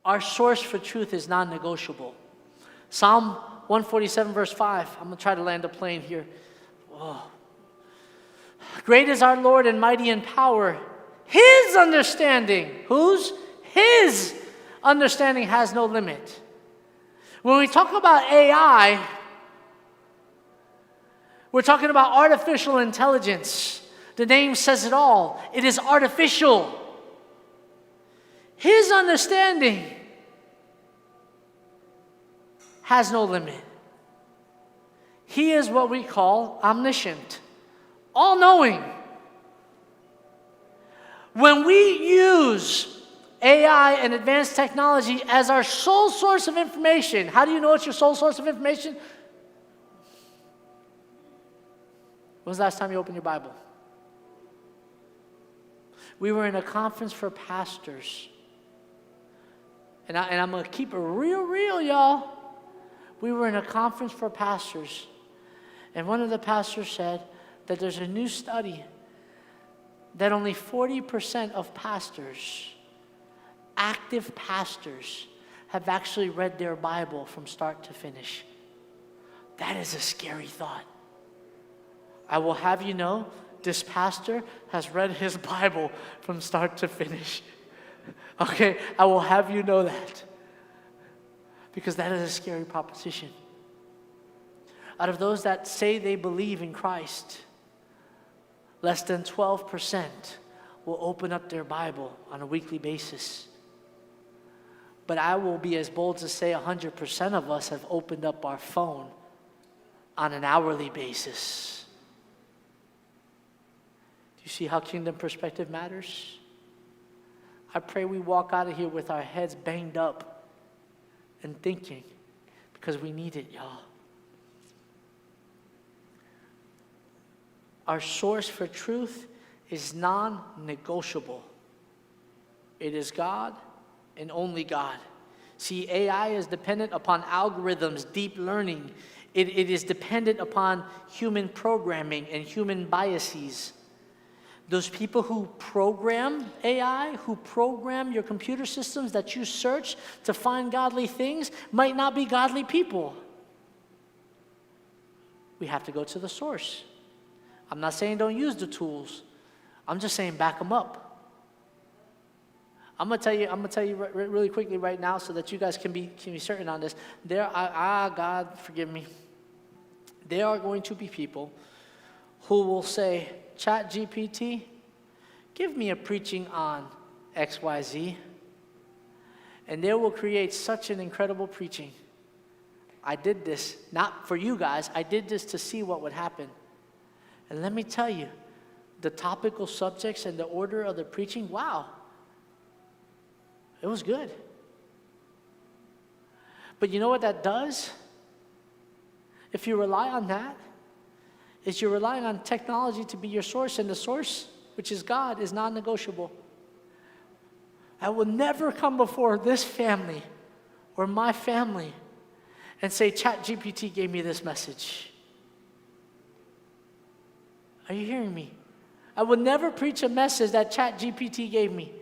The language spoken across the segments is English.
Our source for truth is non-negotiable. Psalm 147 verse 5. I'm going to try to land a plane here. Oh. Great is our Lord and mighty in power. His understanding. Whose? His understanding has no limit. When we talk about AI, we're talking about artificial intelligence. The name says it all. It is artificial. His understanding has no limit. He is what we call omniscient, all-knowing. When we use AI and advanced technology as our sole source of information, how do you know it's your sole source of information? When's the last time you opened your Bible? We were in a conference for pastors. And I'm going to keep it real, y'all. We were in a conference for pastors. And one of the pastors said that there's a new study that only 40% of pastors, active pastors, have actually read their Bible from start to finish. That is a scary thought. I will have you know, this pastor has read his Bible from start to finish. Okay, I will have you know that. Because that is a scary proposition. Out of those that say they believe in Christ, less than 12% will open up their Bible on a weekly basis. But I will be as bold to say 100% of us have opened up our phone on an hourly basis. Do you see how kingdom perspective matters? I pray we walk out of here with our heads banged up and thinking, because we need it, y'all. Our source for truth is non-negotiable. It is God and only God. See, AI is dependent upon algorithms, deep learning. It is dependent upon human programming and human biases. Those people who program AI, who program your computer systems that you search to find godly things, might not be godly people. We have to go to the source. I'm not saying don't use the tools. I'm just saying back them up. I'm gonna tell you really quickly right now, so that you guys can be certain on this. God forgive me. There are going to be people who will say, ChatGPT, give me a preaching on XYZ. And they will create such an incredible preaching. I did this, not for you guys, I did this to see what would happen. And let me tell you, the topical subjects and the order of the preaching, wow, it was good. But you know what that does? If you rely on that, is you're relying on technology to be your source, and the source, which is God, is non-negotiable. I will never come before this family or my family and say, ChatGPT gave me this message. Are you hearing me? I will never preach a message that ChatGPT gave me.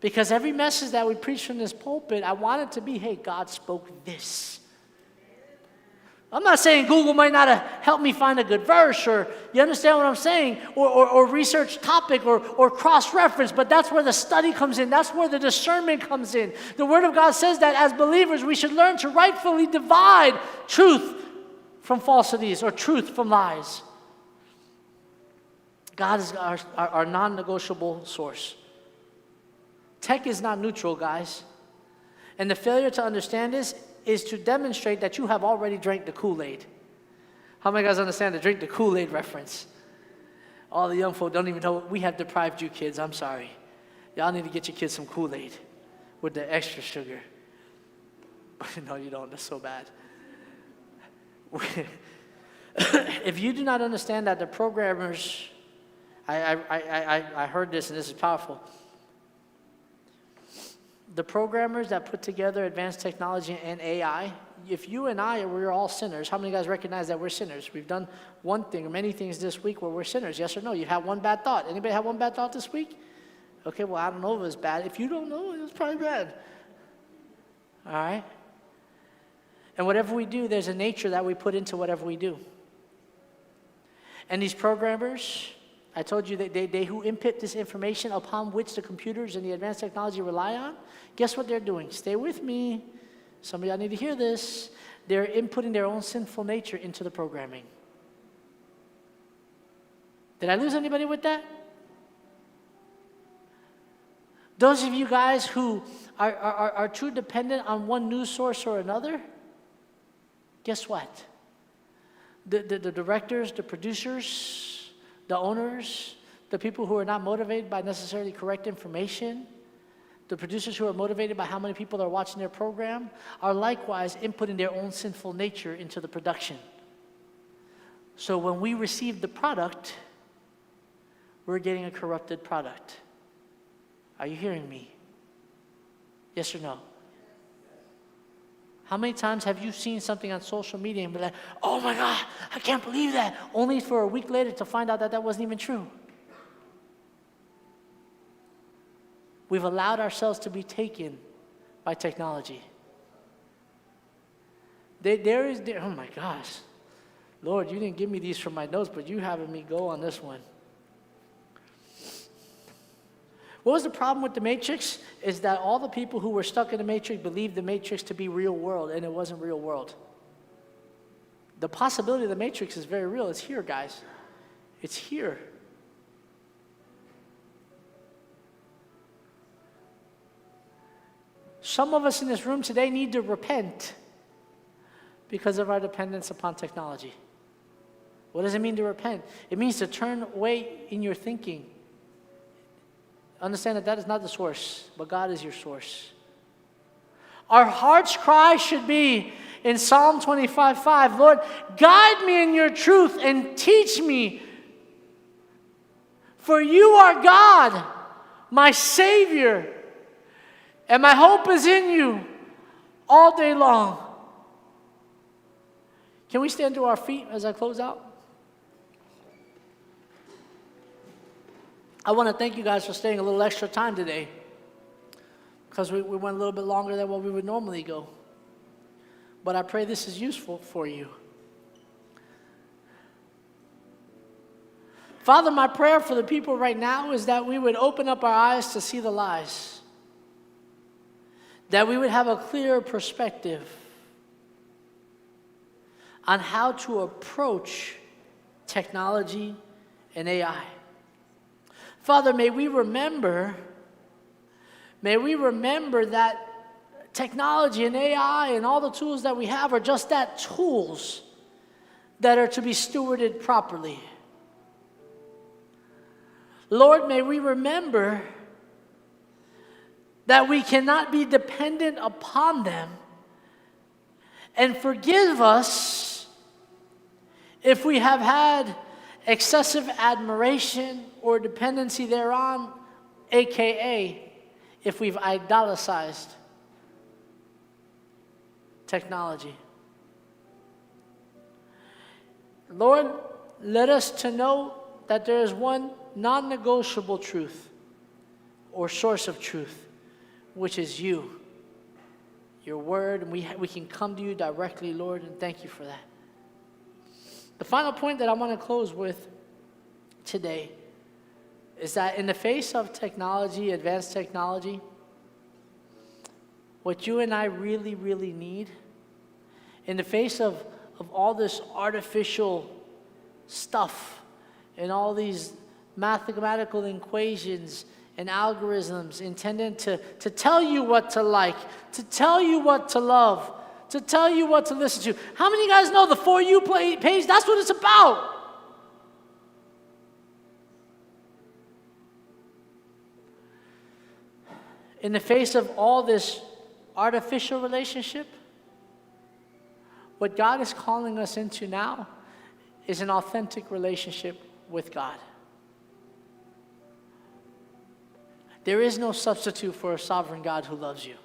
Because every message that we preach from this pulpit, I want it to be, hey, God spoke this. I'm not saying Google might not have helped me find a good verse, or you understand what I'm saying, or research topic, or cross-reference, but that's where the study comes in. That's where the discernment comes in. The Word of God says that as believers, we should learn to rightfully divide truth from falsities, or truth from lies. God is our non-negotiable source. Tech is not neutral, guys. And the failure to understand this is to demonstrate that you have already drank the Kool-Aid. How many guys understand the drink the Kool-Aid reference? All the young folk don't even know. We have deprived you kids. I'm sorry. Y'all need to get your kids some Kool-Aid with the extra sugar. No, you don't. That's so bad. If you do not understand that the programmers, I heard this, and this is powerful. The programmers that put together advanced technology and AI, if you and I, we're all sinners. How many guys recognize that we're sinners? We've done one thing or many things this week where we're sinners. Yes or no? You have one bad thought. Anybody have one bad thought this week? Okay, well, I don't know if it's bad. If you don't know, it's probably bad. All right? And whatever we do, there's a nature that we put into whatever we do. And these programmers, I told you that they who input this information upon which the computers and the advanced technology rely on, guess what they're doing? Stay with me. Some of y'all need to hear this. They're inputting their own sinful nature into the programming. Did I lose anybody with that? Those of you guys who are too dependent on one news source or another, guess what? The directors, the producers, the owners, the people who are not motivated by necessarily correct information, the producers who are motivated by how many people are watching their program, are likewise inputting their own sinful nature into the production. So when we receive the product, we're getting a corrupted product. Are you hearing me? Yes or no? How many times have you seen something on social media and be like, oh my God, I can't believe that, only for a week later to find out that that wasn't even true? We've allowed ourselves to be taken by technology. Oh my gosh. Lord, you didn't give me these from my notes, but you having me go on this one. What was the problem with the Matrix? Is that all the people who were stuck in the Matrix believed the Matrix to be real world, and it wasn't real world. The possibility of the Matrix is very real. It's here, guys. It's here. Some of us in this room today need to repent because of our dependence upon technology. What does it mean to repent? It means to turn away in your thinking. Understand that that is not the source, but God is your source. Our heart's cry should be in Psalm 25:5, Lord, guide me in your truth and teach me. For you are God, my Savior, and my hope is in you all day long. Can we stand to our feet as I close out? I want to thank you guys for staying a little extra time today, because we went a little bit longer than what we would normally go. But I pray this is useful for you. Father, my prayer for the people right now is that we would open up our eyes to see the lies, that we would have a clear perspective on how to approach technology and AI. Father, may we remember that technology and AI and all the tools that we have are just that, tools that are to be stewarded properly. Lord, may we remember that we cannot be dependent upon them, and forgive us if we have had excessive admiration or dependency thereon, aka if we've idolatrized technology. Lord, let us to know that there is one non-negotiable truth or source of truth, which is you, your word, and we can come to you directly, Lord, and thank you for that. The final point that I want to close with today is that in the face of technology, advanced technology, what you and I really, really need, in the face of all this artificial stuff and all these mathematical equations and algorithms intended to tell you what to like, to tell you what to love, to tell you what to listen to. How many of you guys know the For You page? That's what it's about. In the face of all this artificial relationship, what God is calling us into now is an authentic relationship with God. There is no substitute for a sovereign God who loves you.